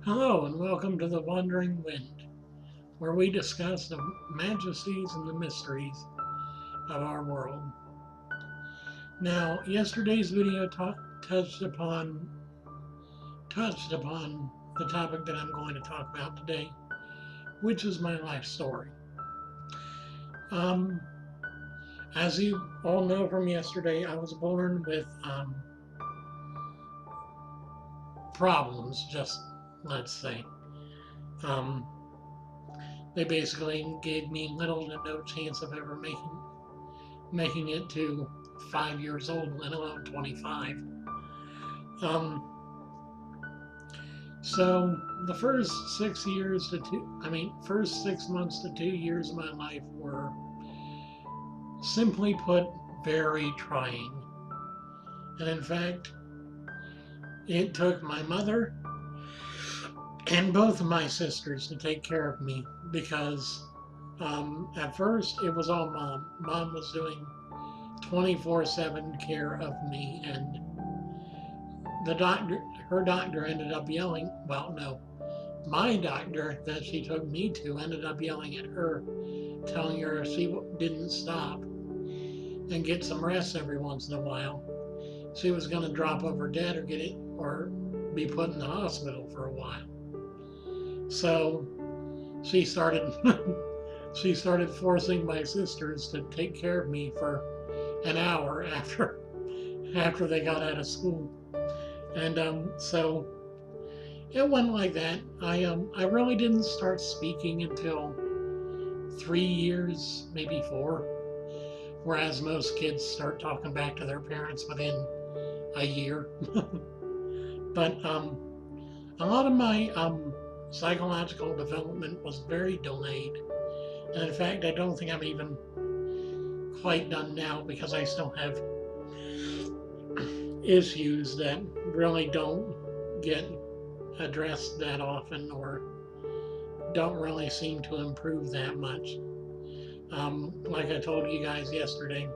Hello and welcome to the Wandering Wind, where we discuss the majesties and the mysteries of our world. Now, yesterday's video touched upon the topic that I'm going to talk about today, which is my life story. Um, as you all know from yesterday, I was born with problems. Just let's say. Um, they basically gave me little to no chance of ever making it to 5 years old, let alone 25. Um, so the first 6 months to 2 years of my life were, simply put, very trying. And in fact, it took my mother and both of my sisters to take care of me because at first it was all mom. Mom was doing 24/7 care of me, and her doctor ended up yelling. Well, no, my doctor that she took me to ended up yelling at her, telling her if she didn't stop and get some rest every once in a while, she was going to drop over dead or be put in the hospital for a while. So she started she started forcing my sisters to take care of me for an hour after they got out of school. And so it went like that. I really didn't start speaking until 3 years, maybe four, whereas most kids start talking back to their parents within a year. But a lot of my psychological development was very delayed, and in fact, I don't think I'm even quite done now because I still have issues that really don't get addressed that often or don't really seem to improve that much. Like I told you guys yesterday,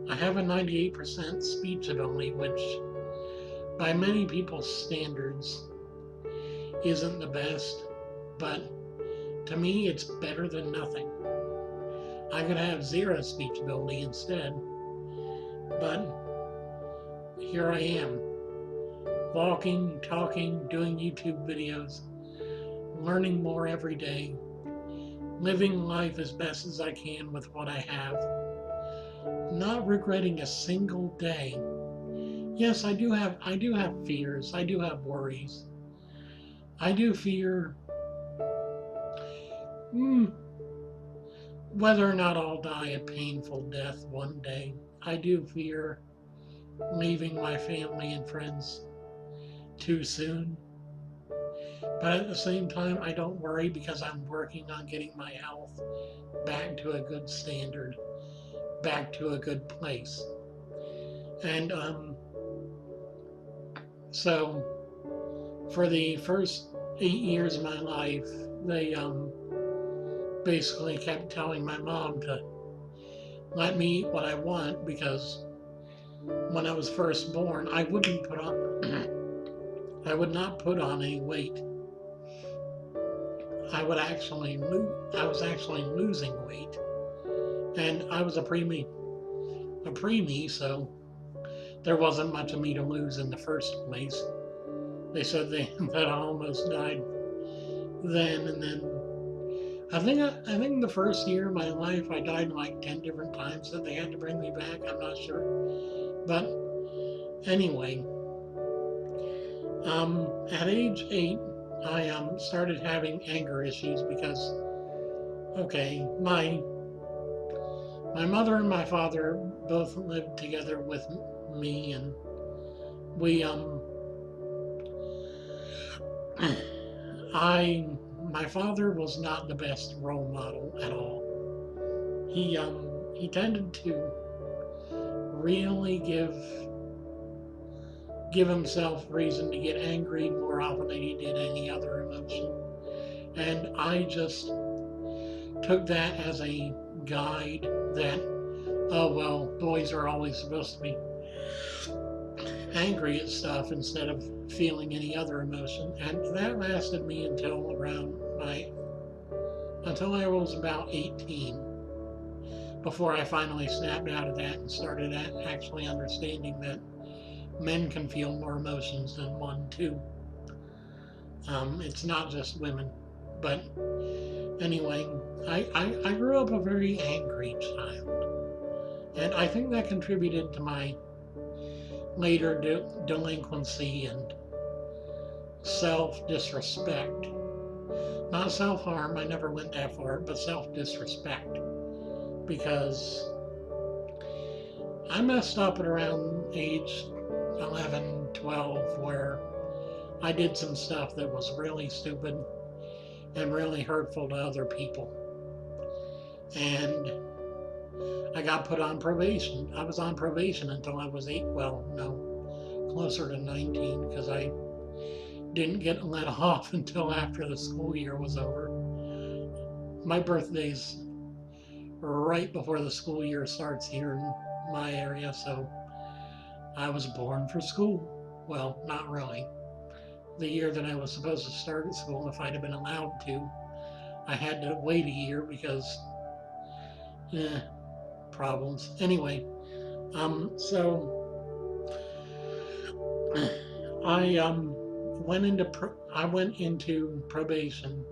I have a 98% speech ability, which by many people's standards isn't the best, but to me it's better than nothing. I could have zero speech ability instead, but here I am, walking, talking, doing YouTube videos, learning more every day, living life as best as I can with what I have, not regretting a single day. Yes, I do have fears, I do have worries. I do fear whether or not I'll die a painful death one day. I do fear leaving my family and friends too soon. But at the same time, I don't worry because I'm working on getting my health back to a good standard, back to a good place. And so for the first 8 years of my life, they basically kept telling my mom to let me eat what I want because when I was first born, I would not put on any weight. I was actually losing weight, and I was a preemie, so there wasn't much of me to lose in the first place. They said that I almost died then, and then I think the first year of my life I died like 10 different times that they had to bring me back. I'm not sure, but anyway, at age 8, I started having anger issues because, okay, my mother and my father both lived together with me, and we I my father was not the best role model at all. He tended to really give himself reason to get angry more often than he did any other emotion. And I just took that as a guide that, oh well, boys are always supposed to be angry at stuff instead of feeling any other emotion. And that lasted me until until I was about 18, before I finally snapped out of that and started actually understanding that men can feel more emotions than one too. It's not just women. But anyway, I grew up a very angry child. And I think that contributed to my later delinquency and self-disrespect. Not self-harm, I never went that far, but self-disrespect. Because I messed up at around age 11, 12, where I did some stuff that was really stupid and really hurtful to other people. And I got put on probation. I was on probation until I was closer to 19, because I didn't get let off until after the school year was over. My birthday's right before the school year starts here in my area, so I was born for school. Well, not really. The year that I was supposed to start at school, if I'd have been allowed to, I had to wait a year because problems. Anyway, so I went into probation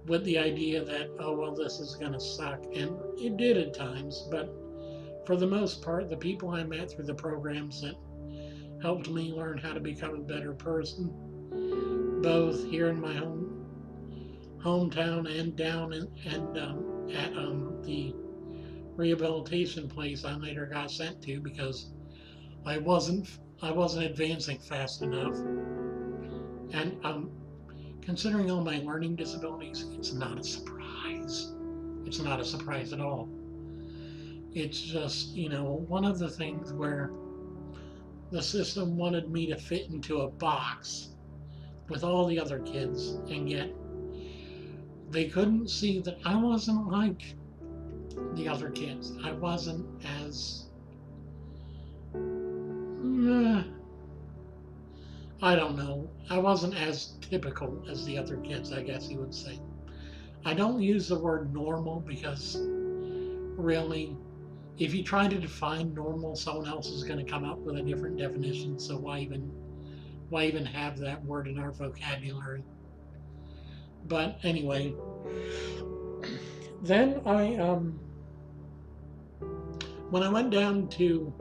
with the idea that, oh well, this is gonna suck, and it did at times, but for the most part, the people I met through the programs that helped me learn how to become a better person, both here in my hometown and down at the rehabilitation place I later got sent to, because I wasn't advancing fast enough. And considering all my learning disabilities, it's not a surprise. It's not a surprise at all. It's just, one of the things where the system wanted me to fit into a box with all the other kids, and yet they couldn't see that I wasn't like the other kids. I wasn't as I don't know. I wasn't as typical as the other kids, I guess you would say. I don't use the word normal because really, if you try to define normal, someone else is going to come up with a different definition. So why even have that word in our vocabulary? But anyway, then when I went down to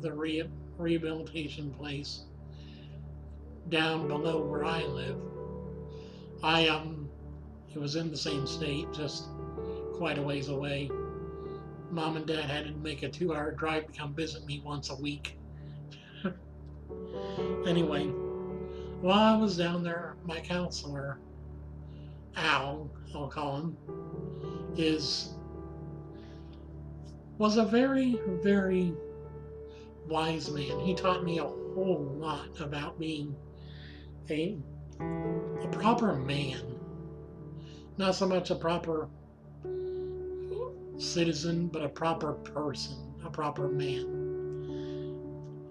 the rehabilitation place down below where I live, it was in the same state, just quite a ways away. Mom and Dad had to make a 2-hour drive to come visit me once a week. Anyway, while I was down there, my counselor, Al, I'll call him, was a very, very wise man. He taught me a whole lot about being a proper man. Not so much a proper citizen, but a proper person, a proper man.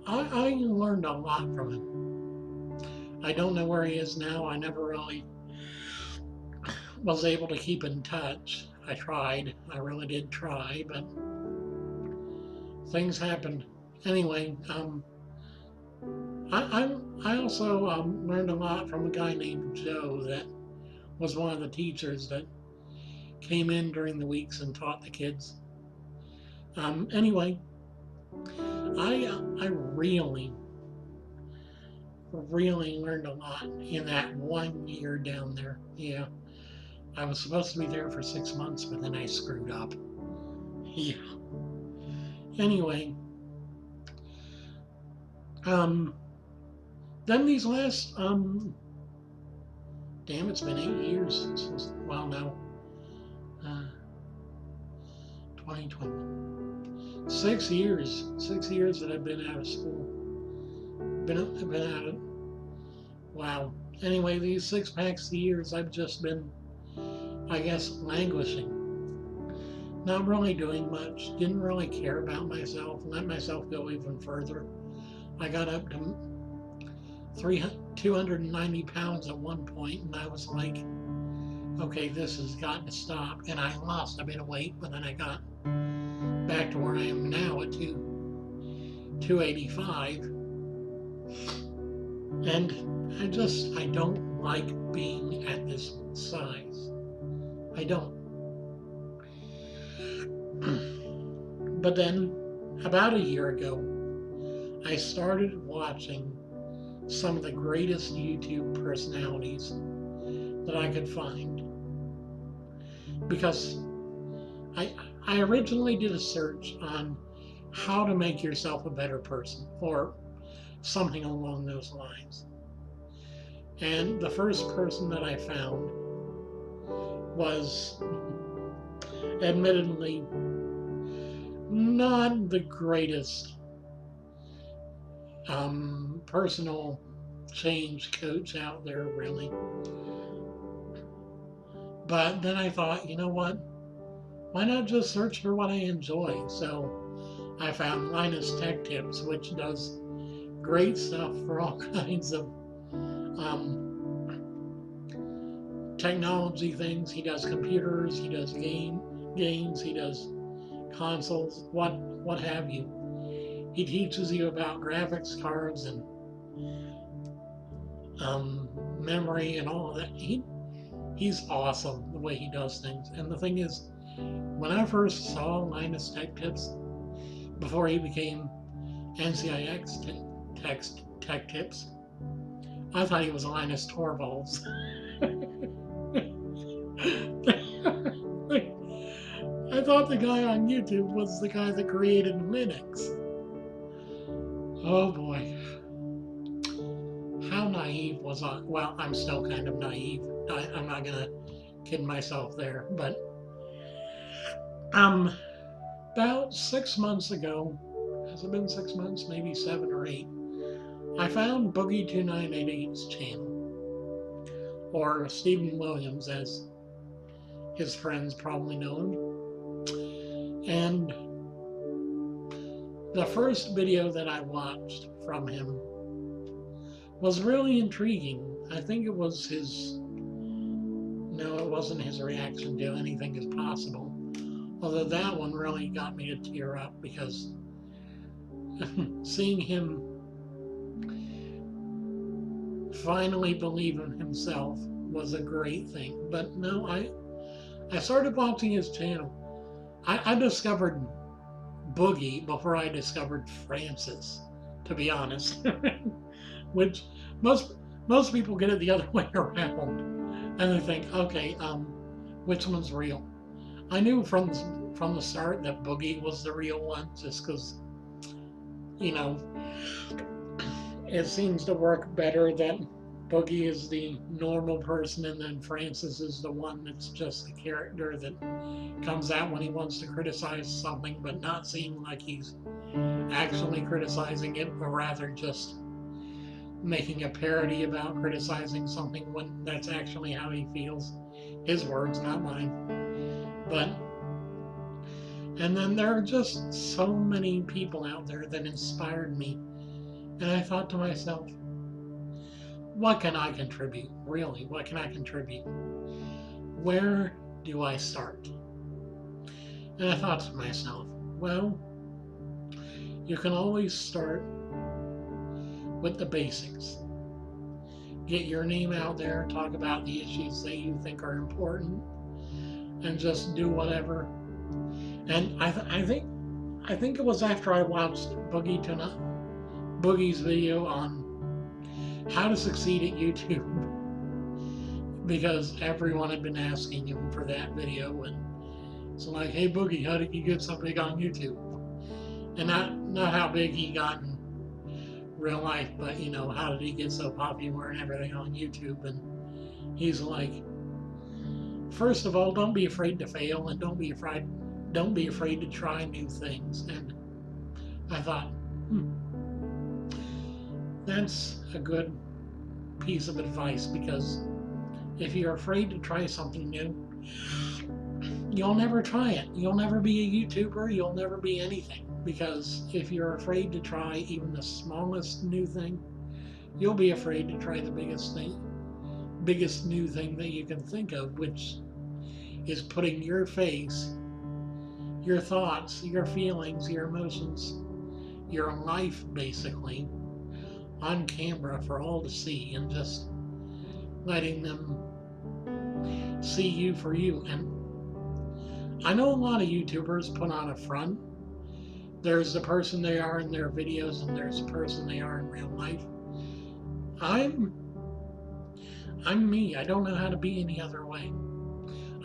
I learned a lot from him. I don't know where he is now. I never really was able to keep in touch. I tried. I really did try, but things happened. Anyway, I also learned a lot from a guy named Joe that was one of the teachers that came in during the weeks and taught the kids. Anyway, I really learned a lot in that 1 year down there. Yeah, I was supposed to be there for 6 months, but then I screwed up. Yeah. Anyway, then these last, it's been 8 years since, well, no, 2020. 6 years that I've been out of school. Been out of, wow. Anyway, these 6 past years, I've just been, I guess, languishing. not really doing much, didn't really care about myself, let myself go even further. I got up to 290 pounds at one point, and I was like, okay, this has got to stop. And I lost a bit of weight, but then I got back to where I am now at 285. And I don't like being at this size. I don't. But then, about a year ago, I started watching some of the greatest YouTube personalities that I could find. Because I originally did a search on how to make yourself a better person, or something along those lines. And the first person that I found was admittedly not the greatest personal change coach out there, really. But then I thought, you know what? Why not just search for what I enjoy? So I found Linus Tech Tips, which does great stuff for all kinds of technology things. He does computers, he does games, he does consoles, what have you. He teaches you about graphics cards and memory and all of that. He's awesome the way he does things. And the thing is, when I first saw Linus Tech Tips, before he became NCIX Tech Tips, I thought he was Linus Torvalds. I thought the guy on YouTube was the guy that created Linux. Oh boy. How naive was I? Well, I'm still kind of naive. I'm not gonna kid myself there, but about 6 months ago, has it been 6 months? Maybe 7 or 8. I found Boogie2988's channel, or Stephen Williams, as his friends probably know him. And the first video that I watched from him was really intriguing. I think it was his, no, it wasn't his reaction to Anything Is Possible. Although that one really got me to tear up, because seeing him finally believe in himself was a great thing. But no, I started watching his channel. I discovered Boogie before I discovered Francis, to be honest. Which most people get it the other way around, and they think, okay, which one's real? I knew from the start that Boogie was the real one, just because, you know, it seems to work better that Boogie is the normal person, and then Francis is the one that's just the character that comes out when he wants to criticize something, but not seem like he's actually criticizing it, but rather just making a parody about criticizing something when that's actually how he feels. His words, not mine. But, and then there are just so many people out there that inspired me. And I thought to myself, what can I contribute? Really, what can I contribute? Where do I start? And I thought to myself, well, you can always start with the basics. Get your name out there, talk about the issues that you think are important, and just do whatever. And I think it was after I watched Boogie's video on how to succeed at YouTube, because everyone had been asking him for that video, and it's like, hey Boogie, how did you get so big on YouTube? And not how big he got in real life, but you know, how did he get so popular and everything on YouTube? And he's like, first of all, don't be afraid to fail, and don't be afraid to try new things. And I thought, that's a good piece of advice, because if you're afraid to try something new, you'll never try it. You'll never be a YouTuber. You'll never be anything. Because if you're afraid to try even the smallest new thing, you'll be afraid to try the biggest new thing that you can think of, which is putting your face, your thoughts, your feelings, your emotions, your life basically on camera for all to see, and just letting them see you for you. And I know a lot of YouTubers put on a front. There's the person they are in their videos, and there's the person they are in real life. I'm me. I don't know how to be any other way.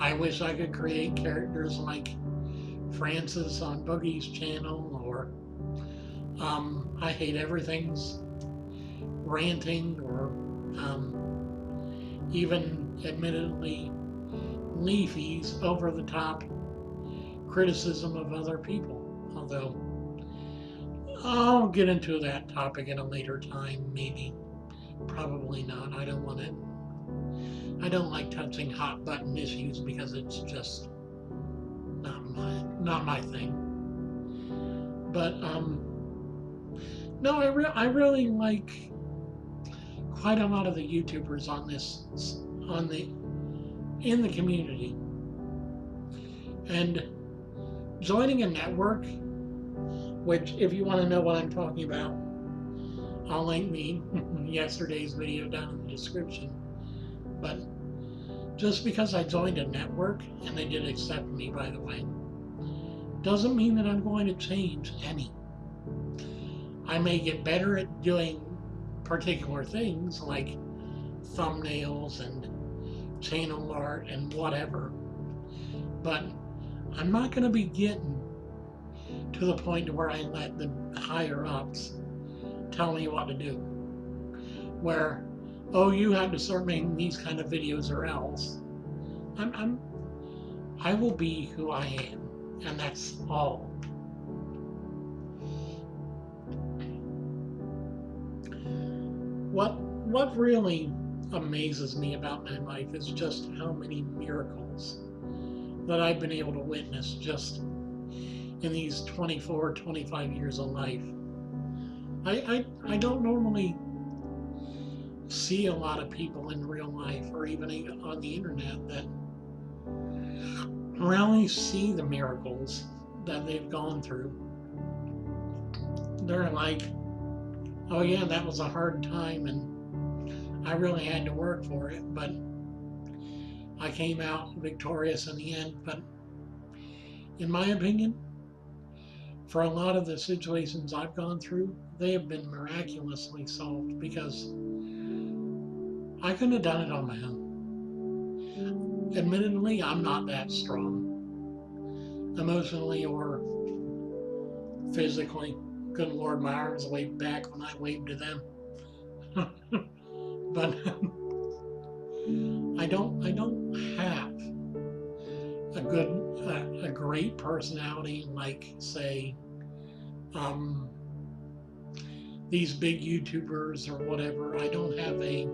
I wish I could create characters like Francis on Boogie's channel, or I hate everything's ranting, or even admittedly Leafy's over the top criticism of other people. Although I'll get into that topic at a later time, maybe. Probably not. I don't like touching hot button issues because it's just not my thing. But no, I really like quite a lot of the YouTubers in the community. And joining a network, which if you want to know what I'm talking about, I'll link yesterday's video down in the description. But just because I joined a network, and they did accept me, by the way, doesn't mean that I'm going to change any. I may get better at doing particular things like thumbnails and channel art and whatever, but I'm not going to be getting to the point to where I let the higher ups tell me what to do. Where, oh, you have to start making these kind of videos or else. I will be who I am, and that's all. What really amazes me about my life is just how many miracles that I've been able to witness just in these 24, 25 years of life. I don't normally see a lot of people in real life, or even on the internet, that really see the miracles that they've gone through. They're like, oh yeah, that was a hard time and I really had to work for it, but I came out victorious in the end. But in my opinion, for a lot of the situations I've gone through, they have been miraculously solved, because I couldn't have done it on my own. Admittedly, I'm not that strong, emotionally or physically. Good Lord, my arms waved back when I waved to them. But I don't have a great personality like, say, these big YouTubers or whatever. I don't have a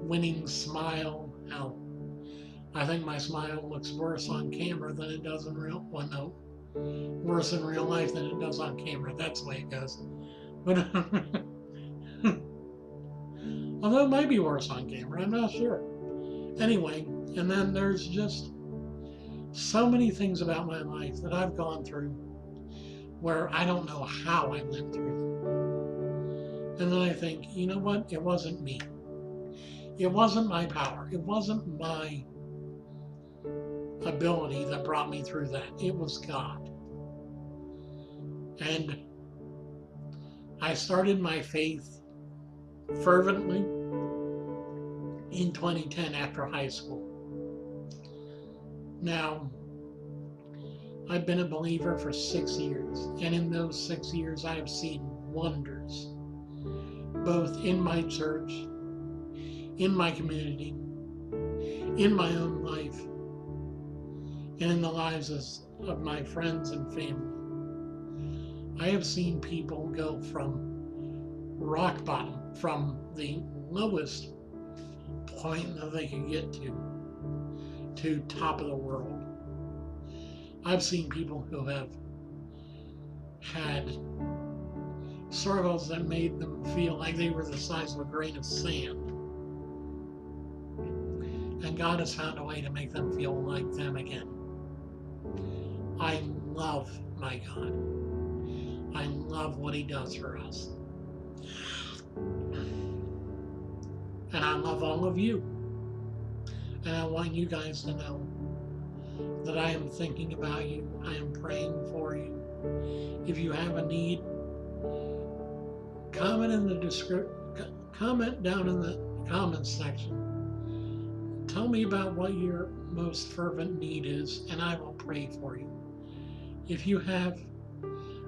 winning smile. Hell, I think my smile looks worse on camera than it does in real. Well, no, worse in real life than it does on camera. That's the way it goes. But although it might be worse on camera, I'm not sure. Anyway, and then there's just so many things about my life that I've gone through where I don't know how I went through them. And then I think, you know what? It wasn't me. It wasn't my power. It wasn't my ability that brought me through that. It was God. And I started my faith fervently in 2010 after high school. Now, I've been a believer for 6 years, and in those 6 years I have seen wonders, both in my church, in my community, in my own life, and in the lives of my friends and family. I have seen people go from rock bottom, from the lowest point that they could get to top of the world. I've seen people who have had struggles that made them feel like they were the size of a grain of sand. And God has found a way to make them feel like them again. I love my God. I love what He does for us. And I love all of you. And I want you guys to know that I am thinking about you. I am praying for you. If you have a need, comment down in the comments section. Tell me about what your most fervent need is, and I will pray for you. If you have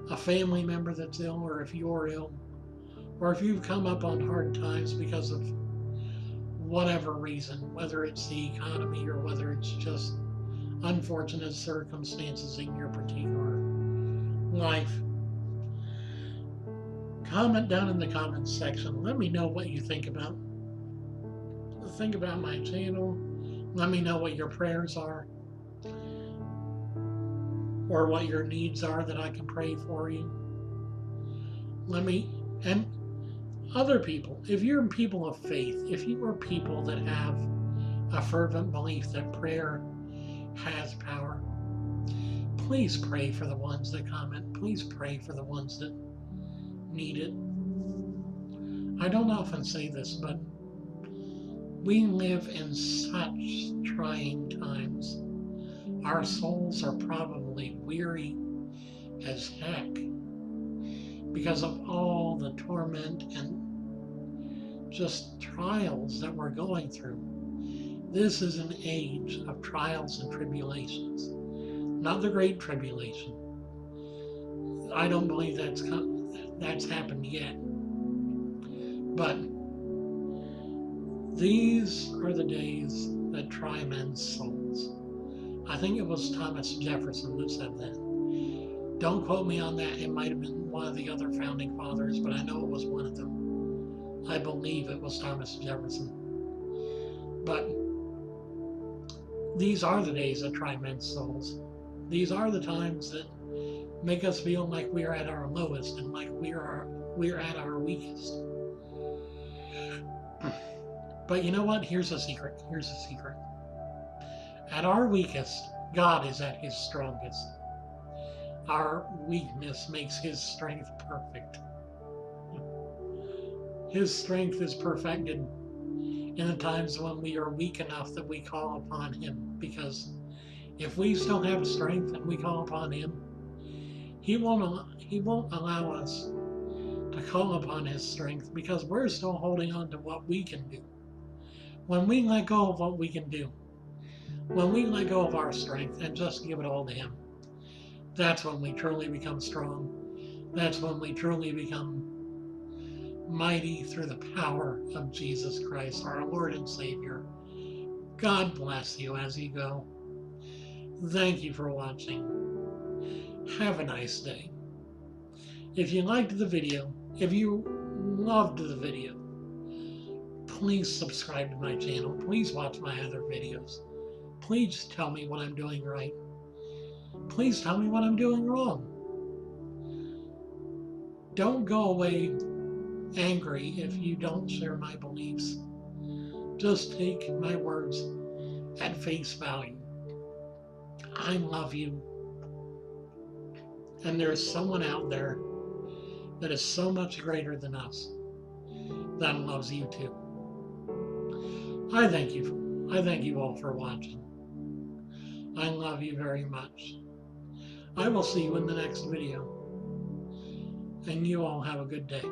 a family member that's ill, or if you're ill, or if you've come up on hard times because of whatever reason, whether it's the economy or whether it's just unfortunate circumstances in your particular life, comment down in the comments section. Let me know what you think about my channel. Let me know what your prayers are, or what your needs are that I can pray for you. And other people, if you're people of faith, if you are people that have a fervent belief that prayer has power, please pray for the ones that comment. Please pray for the ones that need it. I don't often say this, but we live in such trying times. Our souls are probably weary as heck because of all the torment and just trials that we're going through. This is an age of trials and tribulations, not the Great Tribulation. I don't believe that's happened yet. But these are the days that try men's souls. I think it was Thomas Jefferson that said that. Don't quote me on that. It might have been one of the other founding fathers, but I know it was one of them. I believe it was Thomas Jefferson. But these are the days that try men's souls. These are the times that make us feel like we are at our lowest and like we're at our weakest. But you know what? Here's a secret. At our weakest, God is at His strongest. Our weakness makes His strength perfect. His strength is perfected in the times when we are weak enough that we call upon Him. Because if we still have strength and we call upon Him, He won't allow us to call upon His strength, because we're still holding on to what we can do. When we let go of what we can do, when we let go of our strength and just give it all to Him, that's when we truly become strong. That's when we truly become mighty through the power of Jesus Christ, our Lord and Savior. God bless you as you go. Thank you for watching. Have a nice day. If you liked the video, if you loved the video, please subscribe to my channel. Please watch my other videos. Please tell me what I'm doing right. Please tell me what I'm doing wrong. Don't go away angry if you don't share my beliefs. Just take my words at face value. I love you. And there's someone out there that is so much greater than us that loves you too. I thank you all for watching. I love you very much. I will see you in the next video. And you all have a good day.